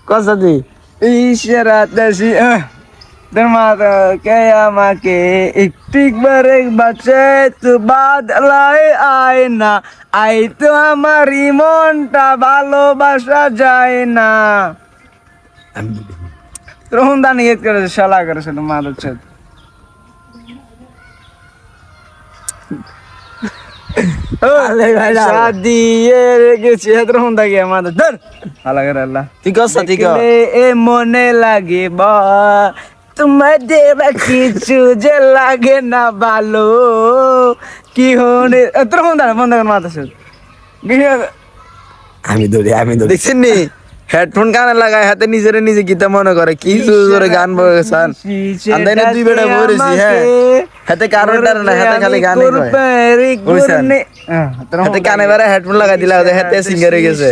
কথা দি ইশারাতেছি दरमादा कयामा के एक बार एक बच्चे तो बाद लाई आए ना आई तो हमारी মনটা ভালোবাসা যায় না তখন দানি গেট করে শালা করে সেটা মাদার ছেদ शादी গেছি তখন দাগে মাদার ধর শালা করে আল্লাহ ঠিক আছে ঠিক আছে এ মনে লাগে বা তোমাদের কিছু যে লাগে না ভালো কি হনে তখন দাঁড়া বন্ধ কর মাথা শুধু আমি ধরি দেখছেন নি হেডফোন কানে লাগায় হাতে নিজে গীতা মনে করে কি জোরে গান বলছেন আন্দাইনে দুই বেটা বলেছি হ্যাঁ হাতে কারণটা না হাতে খালি গান কয় হাতে কানে বারে হেডফোন লাগাই দিলা হাতে সিঙ্গার হয়ে গেছে